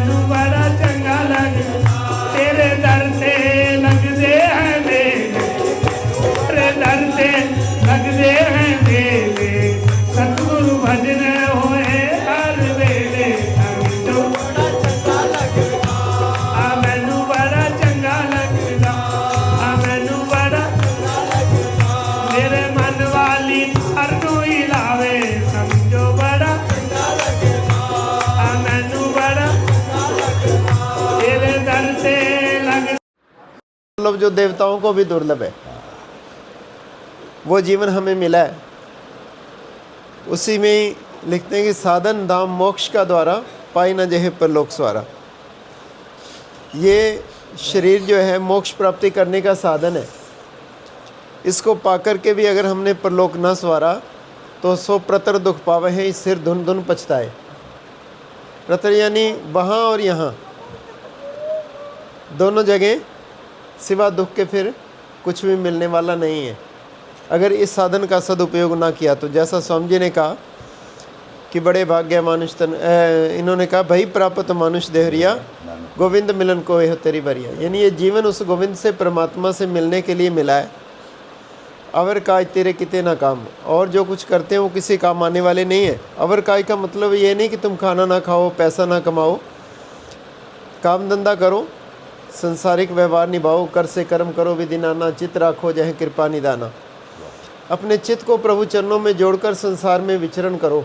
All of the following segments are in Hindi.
मैनू बड़ा चंगा लगदा तेरे दर ते लगदे हैं मेले तेरे दर ते लगदे हैं मेले सतगुरु भजन होए हर वेले समझो बड़ा चंगा लगदा आ मैनू बड़ा चंगा लगदा आ मैनू बड़ा चंगा लगदा मेरे मन वाली हर नू ही लावे समझो बड़ा चंगा लगदा आ मैनू बड़ा चंगा लगदा तेरे दर ते लग दुर्लभ जो देवताओं को भी दुर्लभ है, वो जीवन हमें मिला है। उसी में ही लिखते हैं कि साधन धाम मोक्ष का द्वारा पाई न जहे परलोक स्वारा। ये शरीर जो है मोक्ष प्राप्ति करने का साधन है। इसको पाकर के भी अगर हमने परलोक न स्वारा तो सो प्रतर दुख पावे है, इस सिर धुन धुन पछताए। प्रतर यानी वहाँ और यहाँ दोनों जगह सिवा दुख के फिर कुछ भी मिलने वाला नहीं है अगर इस साधन का सदुपयोग ना किया तो। जैसा स्वामी जी ने कहा कि बड़े भाग्य मानुष तन इन्होंने कहा भाई प्राप्त मानुष देहरिया गोविंद मिलन को हो तेरी बरिया, यानी ये जीवन उस गोविंद से परमात्मा से मिलने के लिए मिला है। अवर काय तेरे किते ना काम, और जो कुछ करते हैं वो किसी काम आने वाले नहीं है। अवर काय का मतलब ये नहीं कि तुम खाना ना खाओ, पैसा ना कमाओ, काम धंधा करो, संसारिक व्यवहार निभाओ, कर से कर्म करो विधि नाना, चित्त राखो जह कृपा निदाना। अपने चित्त को प्रभु चरणों में जोड़कर संसार में विचरण करो।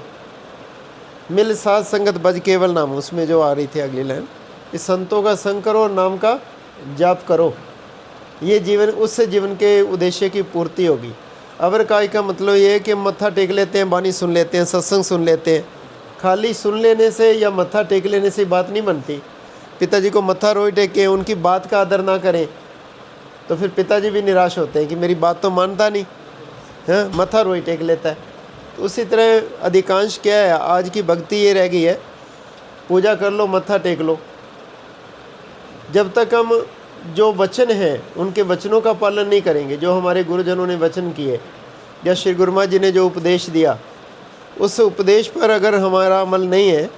मिल साध संगत बज केवल नाम, उसमें जो आ रही थी अगली लाइन, इस संतों का संग करो और नाम का जाप करो। ये जीवन, उससे जीवन के उद्देश्य की पूर्ति होगी। अवर काय का मतलब ये है कि मत्था टेक लेते हैं, बानी सुन लेते हैं, सत्संग सुन लेते हैं। खाली सुन लेने से या मत्था टेक लेने से बात नहीं बनती। पिताजी को मत्था रोई टेक के उनकी बात का आदर ना करें तो फिर पिताजी भी निराश होते हैं कि मेरी बात तो मानता नहीं है, मत्था रोई टेक लेता है। तो उसी तरह अधिकांश क्या है, आज की भक्ति ये रह गई है, पूजा कर लो, मत्था टेक लो। जब तक हम जो वचन है उनके वचनों का पालन नहीं करेंगे, जो हमारे गुरुजनों ने वचन किए या श्री गुरु महाराज जी ने जो उपदेश दिया, उस उपदेश पर अगर हमारा अमल नहीं है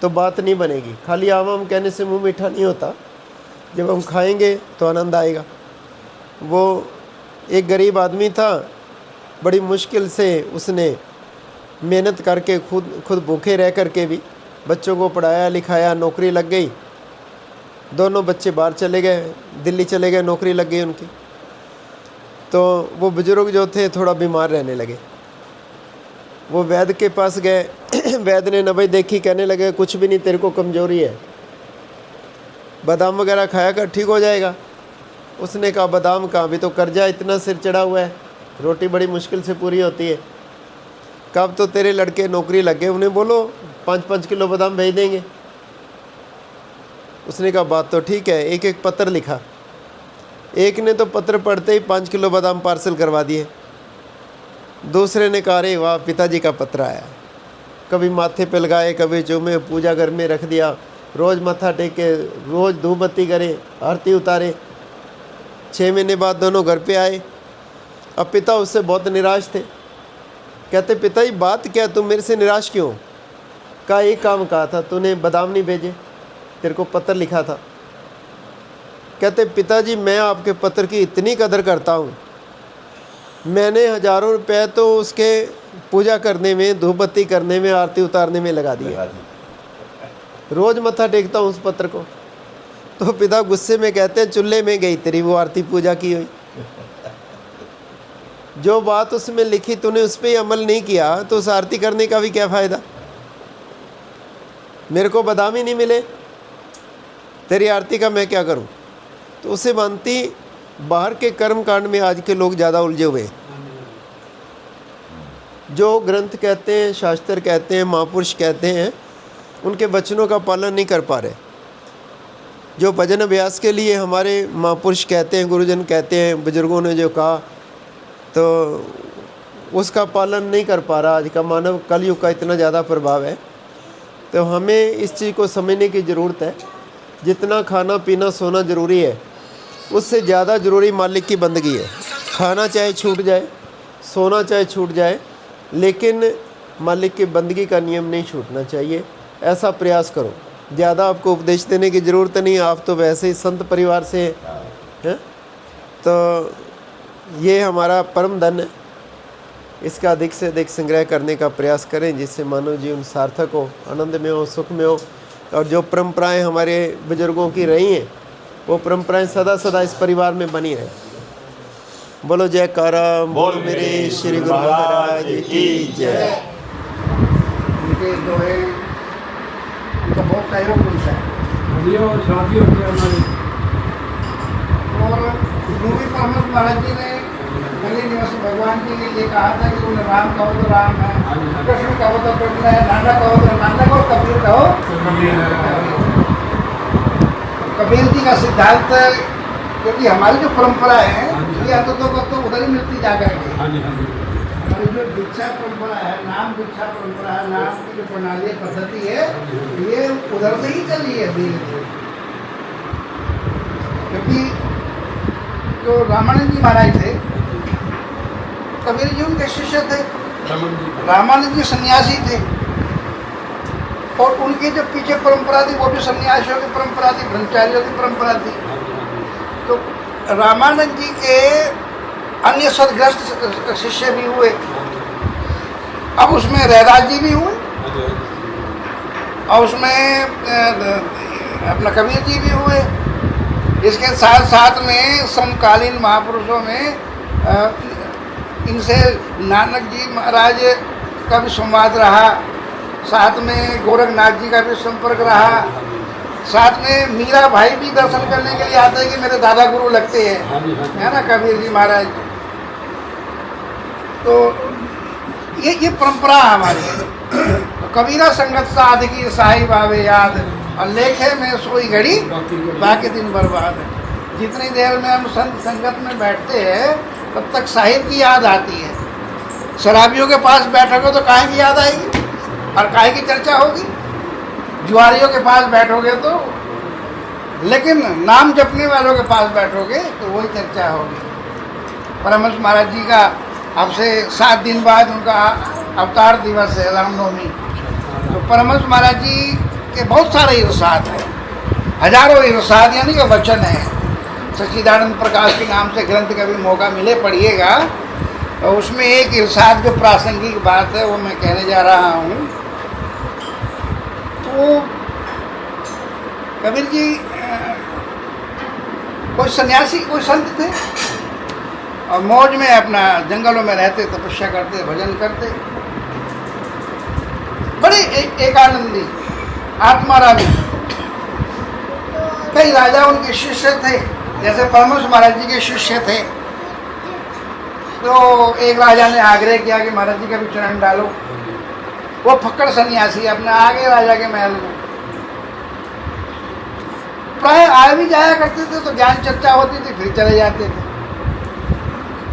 तो बात नहीं बनेगी। खाली आम आम कहने से मुंह मीठा नहीं होता, जब हम खाएंगे तो आनंद आएगा। वो एक गरीब आदमी था, बड़ी मुश्किल से उसने मेहनत करके खुद भूखे रह करके भी बच्चों को पढ़ाया लिखाया, नौकरी लग गई। दोनों बच्चे बाहर चले गए, दिल्ली चले गए, नौकरी लग गई उनकी। तो वो बुजुर्ग जो थे थोड़ा बीमार रहने लगे। वो वैद्य के पास गए, वैद्य ने नबई देखी, कहने लगे कुछ भी नहीं, तेरे को कमजोरी है, बादाम वगैरह खाया कर ठीक हो जाएगा। उसने कहा बादाम कहाँ, भी तो कर्जा इतना सिर चढ़ा हुआ है, रोटी बड़ी मुश्किल से पूरी होती है। कब तो तेरे लड़के नौकरी लग गए, उन्हें बोलो 5-5 किलो बादाम भेज देंगे। उसने कहा बात तो ठीक है। एक एक पत्र लिखा, एक ने तो पत्र पढ़ते ही 5 किलो बादाम पार्सल करवा दिए। दूसरे ने कहा अरे वाह, पिताजी का पत्र आया। कभी माथे पे लगाए, कभी चूमे, पूजा घर में रख दिया, रोज़ मत्था टेके, रोज़ धूप बत्ती करे, आरती उतारे। 6 महीने बाद दोनों घर पे आए। अब पिता उससे बहुत निराश थे। कहते पिताजी बात क्या, तुम मेरे से निराश क्यों? कहा एक काम कहा था, तूने बादाम नहीं भेजे, तेरे को पत्र लिखा था। कहते पिताजी मैं आपके पत्र की इतनी कदर करता हूँ, मैंने हज़ारों रुपए तो उसके पूजा करने में, धूप बत्ती करने में, आरती उतारने में लगा दिए। रोज़ मत्था टेकता हूँ उस पत्र को। तो पिता गुस्से में कहते हैं चूल्हे में गई तेरी वो आरती पूजा की हुई। जो बात उसमें लिखी तूने उस पर अमल नहीं किया तो उस आरती करने का भी क्या फ़ायदा। मेरे को बादाम ही नहीं मिले, तेरी आरती का मैं क्या करूं। तो उसे मानती बाहर के कर्म कांड में आज के लोग ज़्यादा उलझे हुए हैं। जो ग्रंथ कहते हैं, शास्त्र कहते हैं, महापुरुष कहते हैं, उनके वचनों का पालन नहीं कर पा रहे। जो भजन अभ्यास के लिए हमारे महापुरुष कहते हैं, गुरुजन कहते हैं, बुजुर्गों ने जो कहा, तो उसका पालन नहीं कर पा रहा आज का मानव। कलयुग का इतना ज़्यादा प्रभाव है, तो हमें इस चीज़ को समझने की ज़रूरत है। जितना खाना पीना सोना ज़रूरी है, उससे ज़्यादा ज़रूरी मालिक की बंदगी है। खाना चाहे छूट जाए, सोना चाहे छूट जाए, लेकिन मालिक की बंदगी का नियम नहीं छूटना चाहिए। ऐसा प्रयास करो। ज़्यादा आपको उपदेश देने की ज़रूरत नहीं, आप तो वैसे ही संत परिवार से हैं। तो ये हमारा परम धन है, इसका अधिक से अधिक संग्रह करने का प्रयास करें जिससे मानव जीवन सार्थक हो, आनंद में हो, सुख में हो। और जो परंपराएं हमारे बुजुर्गों की रही हैं वो परंपराएं सदा सदा इस परिवार में बनी रहे। बोलो जयकारा बोल मेरे श्री गुरु महाराज की जय। उनके जो है उनका बहुत सहयोग मिलता है। और शादी होती है हमारी। और योगी परमहंस महाराज जी ने गली निवासी भगवान जी ने ये कहा था कि उन्हें राम कहो तो राम है, कृष्ण कहो तो कृष्ण है, नानक कहो तो नानक और कबीर कहो कबीर जी का सिद्धांत, क्योंकि हमारी जो परंपरा है ये अंततों को तो उधर ही मिलती जा करके। हमारी जो दीक्षा परंपरा है, नाम दीक्षा परंपरा है, नाम की जो प्रणाली पद्धति है ये उधर से ही चली है धीरे धीरे। क्योंकि जो रामानंद जी महाराज थे, कबीर जी उनके शिष्य थे, रामानंद जी सन्यासी थे, और उनकी जो पीछे परंपरा थी वो भी सन्यासियों की परंपरा थी, ब्रह्मचारियों की परंपरा थी। तो रामानंद जी के अन्य सदग्रस्त शिष्य भी हुए, अब उसमें रहराज जी भी हुए, और उसमें अपना कबीर जी भी हुए। इसके साथ साथ में समकालीन महापुरुषों में इनसे नानक जी महाराज का भी संवाद रहा, साथ में गोरखनाथ जी का भी संपर्क रहा, साथ में मीरा भाई भी दर्शन करने के लिए आते हैं कि मेरे दादा गुरु लगते हैं, है ना, कबीर जी महाराज। तो ये परंपरा हमारी है। तो कबीरा संगत साध की साहिब आवे याद, और लेखे में सोई घड़ी बाकी दिन बर्बाद है। जितनी देर में हम संत संगत में बैठते हैं तब तक साहिब की याद आती है। शराबियों के पास बैठोगे तो काहे की याद आएगी और काहे की चर्चा होगी। जुआरियों के पास बैठोगे तो, लेकिन नाम जपने वालों के पास बैठोगे तो वही चर्चा होगी। परमहंस महाराज जी का अब से 7 दिन बाद उनका अवतार दिवस है, रामनवमी। तो परमहंस महाराज जी के बहुत सारे इरशाद हैं, हजारों इरशाद यानी कि वचन है। सच्चिदानंद प्रकाश के नाम से ग्रंथ कभी मौका मिले पढ़िएगा, और उसमें एक इरशाद जो प्रासंगिक बात है वो मैं कहने जा रहा हूँ। तो कबीर जी कोई सन्यासी, कोई संत थे, और मौज में अपना जंगलों में रहते, तपस्या करते, भजन करते, बड़े एकानंदी आत्मारामी। कई राजा उनके शिष्य थे, जैसे परमहंस महाराज जी के शिष्य थे। तो एक राजा ने आग्रह किया कि महाराज जी का भी चरण डालो। वो फक्कड़ सन्यासी अपने आगे राजा के महल में प्राय आ भी जाया करते थे, तो ज्ञान चर्चा होती थी, फिर चले जाते थे।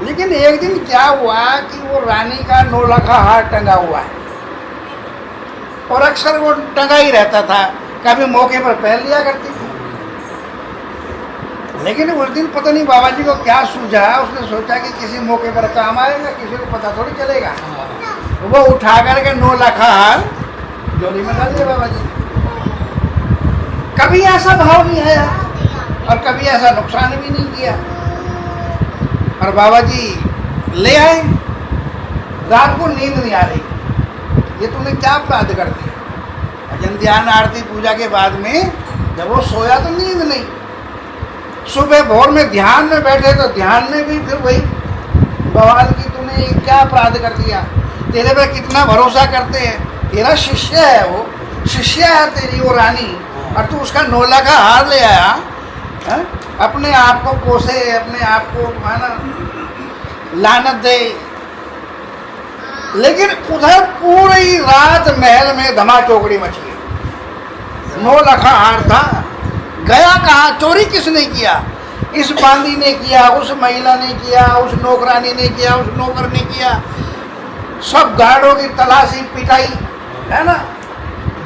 लेकिन एक दिन क्या हुआ कि वो रानी का 9 लाखा हार टंगा हुआ है, और अक्सर वो टंगा ही रहता था, कभी मौके पर पहन लिया करती थी। लेकिन उस दिन पता नहीं बाबा जी को क्या सूझा, उसने सोचा कि किसी मौके पर काम आएगा, किसी को पता थोड़ी चलेगा। वो उठा करके 9 लाखा हार जोड़ी में डाल दिया बाबा जी। कभी ऐसा भाव नहीं आया और कभी ऐसा नुकसान भी नहीं किया। और बाबा जी ले आए, रात को नींद नहीं आ रही, ये तूने क्या अपराध कर दिया। भजन ध्यान आरती पूजा के बाद में जब वो सोया तो नींद नहीं, सुबह भोर में ध्यान में बैठे तो ध्यान में भी फिर वही बवाल की, तूने क्या अपराध कर दिया, तेरे पे कितना भरोसा करते हैं, तेरा शिष्य है, वो शिष्य है तेरी वो रानी, और तू उसका 9 लाखा हार ले आया है? अपने आप को कोसे, अपने आप को है ना लानत दे। लेकिन उधर पूरी रात महल में धमा चौकड़ी मची। 9 लाखा हार था, गया कहाँ, चोरी किसने किया? इस बांदी ने किया, उस महिला ने किया, उस नौकरानी ने किया, उस नौकर ने किया। सब गार्डों की तलाशी पिटाई, है ना।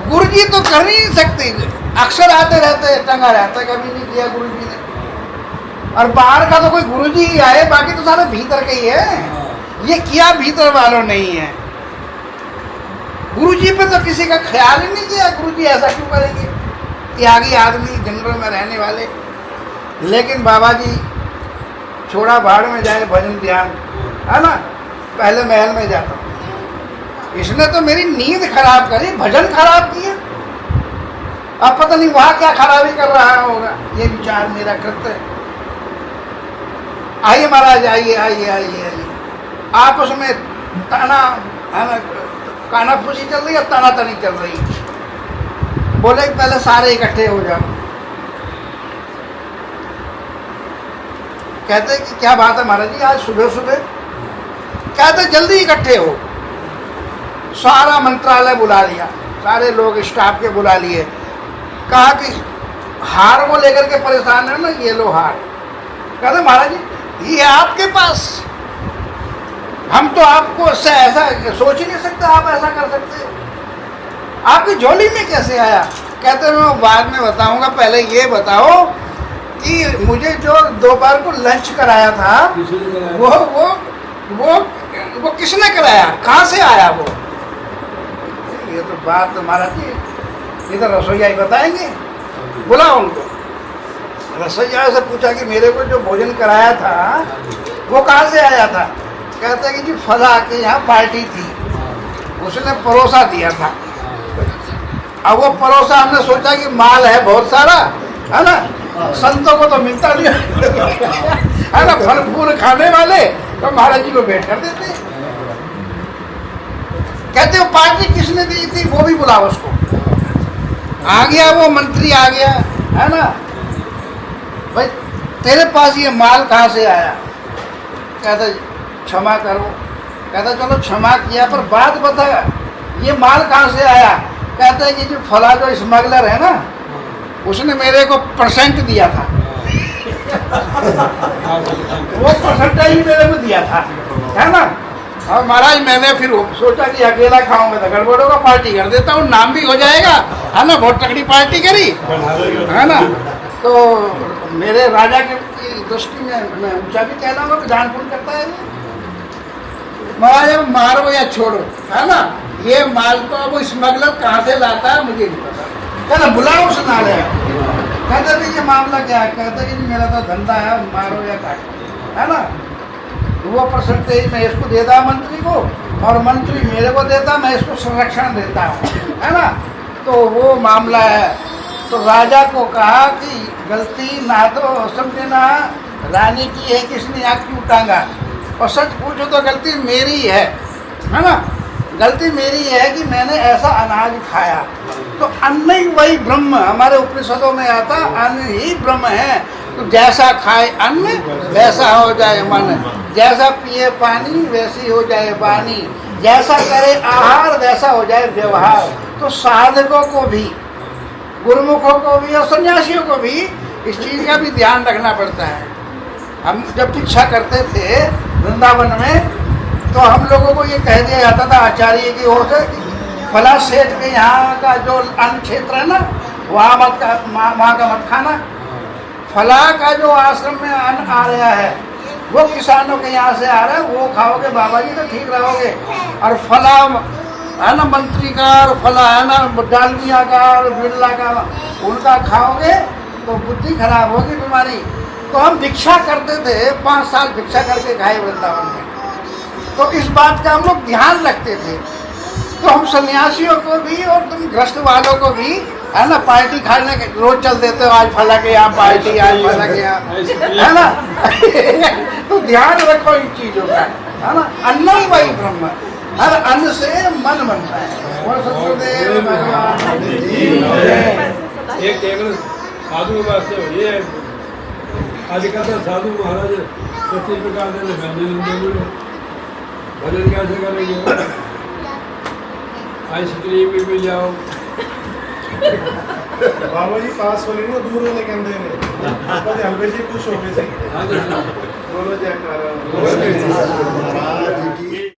गुरुजी तो कर नहीं सकते, अक्सर आते रहते, टंगा रहता, कभी नहीं किया गुरुजी ने। और बाहर का तो कोई गुरुजी ही आए, बाकी तो सारे भीतर के ही है। ये किया भीतर वालों नहीं है। गुरुजी पे तो किसी का ख्याल ही नहीं किया, गुरुजी ऐसा क्यों करेंगे। त्यागी आदमी, जंगलों में रहने वाले। लेकिन बाबा जी छोड़ा भाड़ में जाए भजन ध्यान, है ना, पहले महल में जाता हूँ। इसने तो मेरी नींद खराब करी, भजन खराब किया। अब पता नहीं वहाँ क्या खराबी कर रहा होगा, ये विचार मेरा कृत्य है। आइए महाराज, आइए आइए आइए आइए। आपस में ताना कानाफूसी चल रही है, ताना तनी चल रही है। बोले पहले सारे इकट्ठे हो जाओ। कहते कि क्या बात है महाराज जी, आज सुबह सुबह? कहते जल्दी इकट्ठे हो। सारा मंत्रालय बुला लिया, सारे लोग स्टाफ के बुला लिए। कहा कि हार को लेकर के परेशान है ना, ये लो हार। कहते महाराज जी ये आपके पास, हम तो आपको ऐसा सोच ही नहीं सकते आप ऐसा कर सकते, आपकी झोली में कैसे आया? कहते मैं बाद में बताऊंगा, पहले ये बताओ कि मुझे जो दोपहर को लंच कराया था वो किसने कराया, कहाँ से आया वो? ये तो बात तो महाराज जी, ये तो रसोईया ही बताएंगे। बुलाओ उनको। रसोईया से पूछा कि मेरे को जो भोजन कराया था वो कहाँ से आया था? कहते कि जी फला के यहाँ पार्टी थी, उसने परोसा दिया था। अब वो परोसा, हमने सोचा कि माल है बहुत सारा, है ना, संतों को तो मिलता नहीं है ना, फल फूल खाने वाले, तो महाराज जी को भेंट कर देते। कहते हो पार्टी किसने दी थी, वो भी बुलाओ उसको। आ गया वो मंत्री, आ गया, है ना, भाई तेरे पास ये माल कहाँ से आया? कहता क्षमा करो। कहता चलो क्षमा किया, पर बात बता ये माल कहाँ से आया? कहता है कि जो फला जो स्मगलर है ना, उसने मेरे को परसेंट दिया था वो परसेंट ही मेरे को दिया था, है ना। और महाराज मैंने फिर सोचा कि अकेला खाऊंगा तो गड़बड़ होगा, पार्टी कर देता हूँ, नाम भी हो जाएगा, है ना, बहुत तगड़ी पार्टी करी, है ना। तो मेरे राजा की दृष्टि में मैं ऊंचा भी कहलाऊंगा, तो जानपुर करता है महाराज, मारो या छोड़ो, है ना, ये माल तो अब स्मगलर कहाँ से लाता है मुझे नहीं पता। कहना बुलाओ उस नाले। कहते भी ये मामला क्या है? कहते कि मेरा तो धंधा है, मारो या काटो, है ना। वो परसेंटेज मैं इसको देता मंत्री को, और मंत्री मेरे को देता, मैं इसको संरक्षण देता हूँ, है ना। तो वो मामला है। तो राजा को कहा कि गलती ना तो समझना रानी की है, किसने आग क्यों टांगा, और सच पूछो तो गलती मेरी है ना। गलती मेरी है कि मैंने ऐसा अनाज खाया। तो अन्न ही वही ब्रह्म, हमारे उपनिषदों में आता अन्न ही ब्रह्म है। तो जैसा खाए अन्न वैसा हो जाए मन, जैसा पिए पानी वैसी हो जाए वाणी, जैसा करे आहार वैसा हो जाए व्यवहार। तो साधकों को भी, गुरुमुखों को भी और सन्यासियों को भी इस चीज़ का भी ध्यान रखना पड़ता है। हम जब भिक्षा करते थे वृंदावन में, तो हम लोगों को ये कह दिया जाता था आचार्य की ओर से, फला सेठ के यहाँ का जो अन्न क्षेत्र है ना, वहाँ का मत खाना। फला का जो आश्रम में अन्न आ रहा है वो किसानों के यहाँ से आ रहा है, वो खाओगे बाबा जी तो ठीक रहोगे। और फला है ना मंत्री का, और फला है ना डालमिया का और बिरला का, उनका खाओगे तो बुद्धि खराब होगी तुम्हारी। तो हम भिक्षा करते थे, 5 साल भिक्षा करके खाए वृंदावन में। तो इस बात का हम लोग ध्यान रखते थे। तो हम सन्यासियों को भी और तुम ग्रस्त वालों को भी, है ना, पार्टी खाने के रोज चल देते हो, आज फला के यहाँ पार्टी, आज फला के यहाँ, है ना। तो ध्यान रखो इन चीजों का, है ना। अन्न ही वही ब्रह्म, हर अन्न से मन बनता है। और सतगुरुदेव भगवान एक केवल साधु वास्ते ये आजकल साधु महाराज प्रति प्रकार से भजन कैसे करेंगे? आइसक्रीम भी मिल जाओ बाबा जी पास वाले ना दूर वाले कहते हैं पर हलवे जी खुश हो गए थे। बोलो जयकारा।